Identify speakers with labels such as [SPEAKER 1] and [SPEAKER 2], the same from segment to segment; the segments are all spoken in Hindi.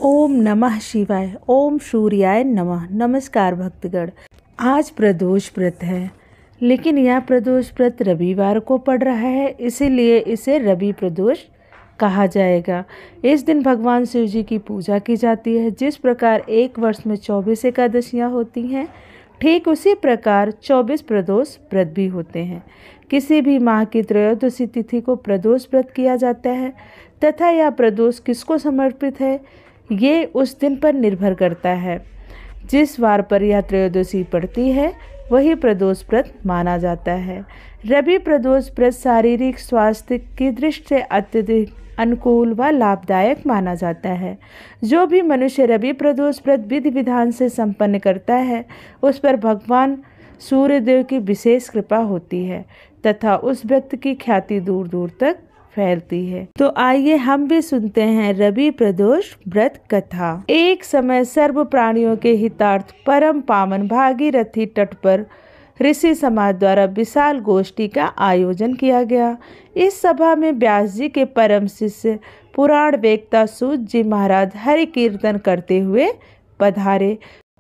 [SPEAKER 1] ओम नमः शिवाय। ओम सूर्याय नमः। नमस्कार भक्तगण। आज प्रदोष व्रत है, लेकिन यह प्रदोष व्रत रविवार को पड़ रहा है, इसीलिए इसे रवि प्रदोष कहा जाएगा। इस दिन भगवान शिव जी की पूजा की जाती है। जिस प्रकार एक वर्ष में 24 एकादशियाँ होती हैं, ठीक उसी प्रकार 24 प्रदोष व्रत भी होते हैं। किसी भी माह की त्रयोदशी तिथि को प्रदोष व्रत किया जाता है तथा यह प्रदोष किसको समर्पित है, ये उस दिन पर निर्भर करता है। जिस वार पर यह त्रयोदशी पड़ती है वही प्रदोष व्रत माना जाता है। रवि प्रदोष व्रत शारीरिक स्वास्थ्य की दृष्टि से अत्यधिक अनुकूल व लाभदायक माना जाता है। जो भी मनुष्य रवि प्रदोष व्रत विधि विधान से संपन्न करता है, उस पर भगवान सूर्यदेव की विशेष कृपा होती है तथा उस व्यक्ति की ख्याति दूर दूर तक फैलती है। तो आइए हम भी सुनते हैं रवि प्रदोष व्रत कथा। एक समय सर्व प्राणियों के हितार्थ परम पावन भागीरथी तट पर ऋषि समाज द्वारा विशाल गोष्ठी का आयोजन किया गया। इस सभा में व्यास जी के परम शिष्य पुराण वेत्ता सूत जी महाराज हरि कीर्तन करते हुए पधारे।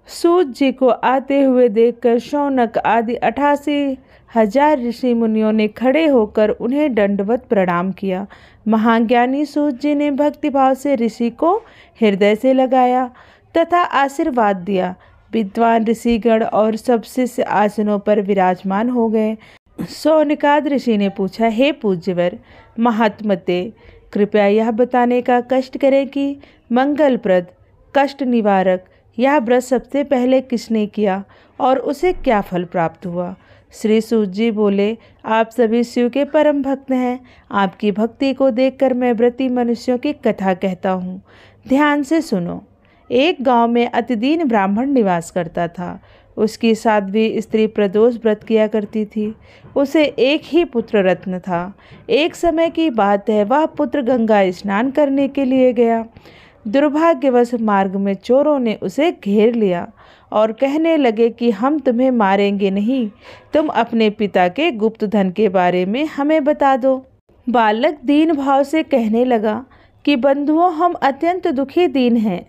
[SPEAKER 1] सूत जी को आते हुए देखकर शौनक आदि 88,000 ऋषि मुनियों ने खड़े होकर उन्हें दंडवत प्रणाम किया। महाज्ञानी सूत जी ने भक्तिभाव से ऋषि को हृदय से लगाया तथा आशीर्वाद दिया। विद्वान ऋषिगण और सब शिष्य आसनों पर विराजमान हो गए। शौनकाद ऋषि ने पूछा, हे पूज्यवर महात्मते, कृपया यह बताने का कष्ट करें कि मंगलप्रद कष्ट निवारक यह व्रत सबसे पहले किसने किया और उसे क्या फल प्राप्त हुआ। श्री सूत जी बोले, आप सभी शिव के परम भक्त हैं। आपकी भक्ति को देखकर मैं व्रती मनुष्यों की कथा कहता हूँ। ध्यान से सुनो। एक गांव में अतिदीन ब्राह्मण निवास करता था। उसकी साध्वी स्त्री प्रदोष व्रत किया करती थी। उसे एक ही पुत्र रत्न था। एक समय की बात है, वह पुत्र गंगा स्नान करने के लिए गया। दुर्भाग्यवश मार्ग में चोरों ने उसे घेर लिया और कहने लगे कि हम तुम्हें मारेंगे नहीं, तुम अपने पिता के गुप्त धन के बारे में हमें बता दो। बालक दीन भाव से कहने लगा कि बंधुओं, हम अत्यंत दुखी दीन हैं,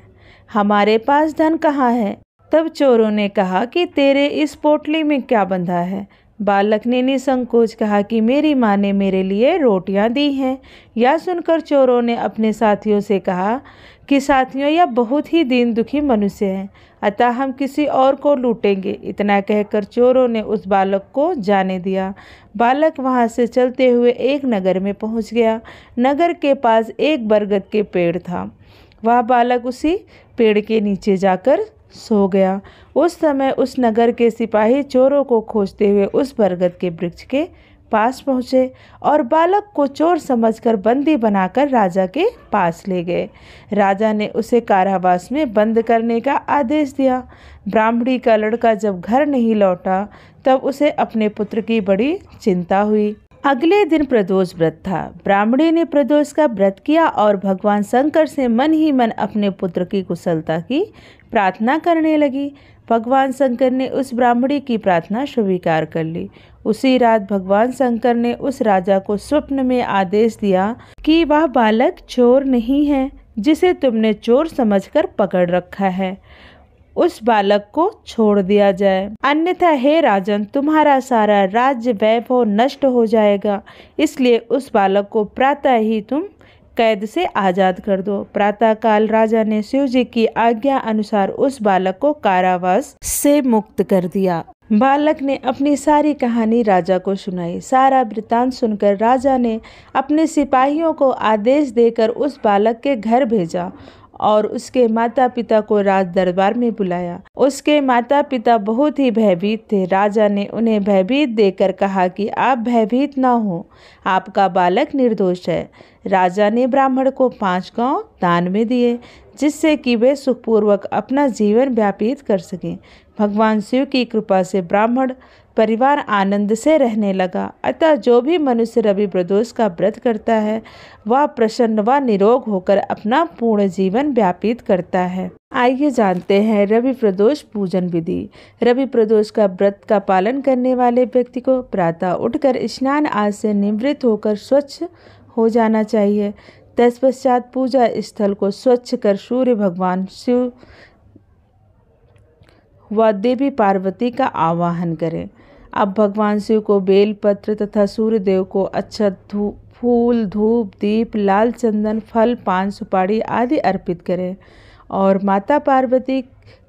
[SPEAKER 1] हमारे पास धन कहाँ है। तब चोरों ने कहा कि तेरे इस पोटली में क्या बंधा है। बालक ने निसंकोच कहा कि मेरी माँ ने मेरे लिए रोटियां दी हैं। यह सुनकर चोरों ने अपने साथियों से कहा कि साथियों, यह बहुत ही दीन दुखी मनुष्य है, अतः हम किसी और को लूटेंगे। इतना कहकर चोरों ने उस बालक को जाने दिया। बालक वहां से चलते हुए एक नगर में पहुंच गया। नगर के पास एक बरगद के पेड़ था। वह बालक उसी पेड़ के नीचे जाकर सो गया। उस समय उस नगर के सिपाही चोरों को खोजते हुए उस बरगद के वृक्ष के पास पहुँचे और बालक को चोर समझकर बंदी बनाकर राजा के पास ले गए। राजा ने उसे कारावास में बंद करने का आदेश दिया। ब्राह्मणी का लड़का जब घर नहीं लौटा तब उसे अपने पुत्र की बड़ी चिंता हुई। अगले दिन प्रदोष व्रत था। ब्राह्मणी ने प्रदोष का व्रत किया और भगवान शंकर से मन ही मन अपने पुत्र की कुशलता की प्रार्थना करने लगी। भगवान शंकर ने उस ब्राह्मणी की प्रार्थना स्वीकार कर ली। उसी रात भगवान शंकर ने उस राजा को स्वप्न में आदेश दिया कि वह बालक चोर नहीं है जिसे तुमने चोर समझकर पकड़ रखा है, उस बालक को छोड़ दिया जाए, अन्यथा हे राजन, तुम्हारा सारा राज्य वैभव नष्ट हो जाएगा। इसलिए उस बालक को प्रातः ही तुम कैद से आजाद कर दो। प्रातः काल राजा ने शिव जी की आज्ञा अनुसार उस बालक को कारावास से मुक्त कर दिया। बालक ने अपनी सारी कहानी राजा को सुनाई। सारा वृत्तांत सुनकर राजा ने अपने सिपाहियों को आदेश देकर उस बालक के घर भेजा और उसके माता पिता को राज दरबार में बुलाया। उसके माता पिता बहुत ही भयभीत थे। राजा ने उन्हें भयभीत देकर कहा कि आप भयभीत ना हो, आपका बालक निर्दोष है। राजा ने ब्राह्मण को 5 गांव दान में दिए जिससे कि वे सुखपूर्वक अपना जीवन व्यतीत कर सकें। भगवान शिव की कृपा से ब्राह्मण परिवार आनंद से रहने लगा। अतः जो भी मनुष्य रवि प्रदोष का व्रत करता है वह प्रसन्न व निरोग होकर अपना पूर्ण जीवन व्यतीत करता है। आइए जानते हैं रवि प्रदोष पूजन विधि। रवि प्रदोष का व्रत का पालन करने वाले व्यक्ति को प्रातः उठकर स्नान आदि से निवृत्त होकर स्वच्छ हो जाना चाहिए। तत्पश्चात पूजा स्थल को स्वच्छ कर सूर्य भगवान शिव व देवी पार्वती का आवाहन करें। अब भगवान शिव को बेलपत्र तथा सूर्य देव को अक्षत, फूल, धूप, दीप, लाल चंदन, फल, पान, सुपारी आदि अर्पित करें और माता पार्वती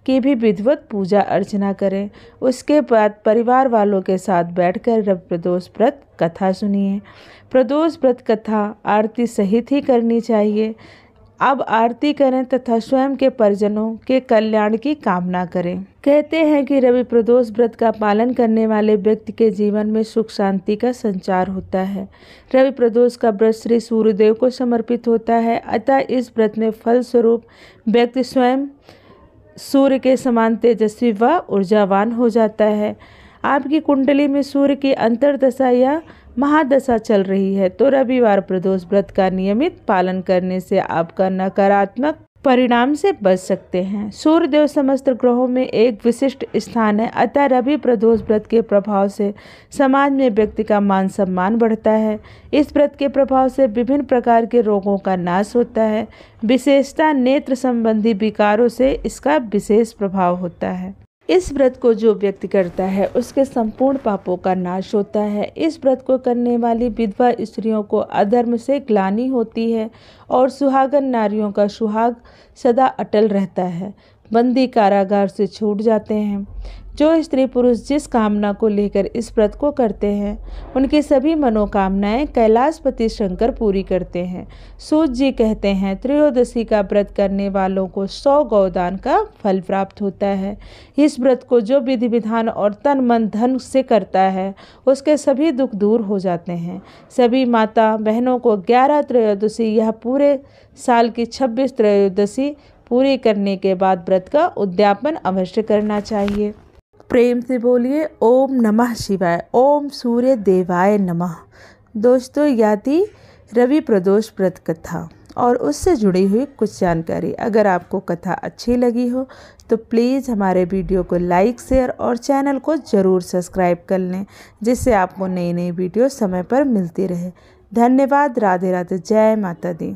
[SPEAKER 1] की भी विधिवत पूजा अर्चना करें। उसके बाद परिवार वालों के साथ बैठकर रवि प्रदोष व्रत कथा सुनिए। प्रदोष व्रत कथा आरती सहित ही करनी चाहिए। अब आरती करें तथा स्वयं के परिजनों के कल्याण की कामना करें। कहते हैं कि रवि प्रदोष व्रत का पालन करने वाले व्यक्ति के जीवन में सुख शांति का संचार होता है। रवि प्रदोष का व्रत श्री सूर्यदेव को समर्पित होता है, अतः इस व्रत में फल स्वरूप व्यक्ति स्वयं सूर्य के समान तेजस्वी व ऊर्जावान हो जाता है। आपकी कुंडली में सूर्य की अंतर्दशा या महादशा चल रही है तो रविवार प्रदोष व्रत का नियमित पालन करने से आपका नकारात्मक परिणाम से बच सकते हैं। सूर्यदेव समस्त ग्रहों में एक विशिष्ट स्थान है, अतः रवि प्रदोष व्रत के प्रभाव से समाज में व्यक्ति का मान सम्मान बढ़ता है। इस व्रत के प्रभाव से विभिन्न प्रकार के रोगों का नाश होता है। विशेषतः नेत्र संबंधी विकारों से इसका विशेष प्रभाव होता है। इस व्रत को जो व्यक्ति करता है उसके संपूर्ण पापों का नाश होता है। इस व्रत को करने वाली विधवा स्त्रियों को अधर्म से ग्लानि होती है और सुहागन नारियों का सुहाग सदा अटल रहता है। बंदी कारागार से छूट जाते हैं। जो स्त्री पुरुष जिस कामना को लेकर इस व्रत को करते हैं उनकी सभी मनोकामनाएं कैलाशपति शंकर पूरी करते हैं। सूत जी कहते हैं, त्रयोदशी का व्रत करने वालों को 100 गौदान का फल प्राप्त होता है। इस व्रत को जो विधि विधान और तन मन धन से करता है उसके सभी दुख दूर हो जाते हैं। सभी माता बहनों को 11 त्रयोदशी यह पूरे साल की 26 त्रयोदशी पूरी करने के बाद व्रत का उद्यापन अवश्य करना चाहिए। प्रेम से बोलिए ओम नमः शिवाय, ओम सूर्य देवाय नमः। दोस्तों, यह थी रवि प्रदोष व्रत कथा और उससे जुड़ी हुई कुछ जानकारी। अगर आपको कथा अच्छी लगी हो तो प्लीज़ हमारे वीडियो को लाइक, शेयर और चैनल को ज़रूर सब्सक्राइब कर लें, जिससे आपको नई नई वीडियो समय पर मिलती रहे। धन्यवाद। राधे राधे। जय माता दी।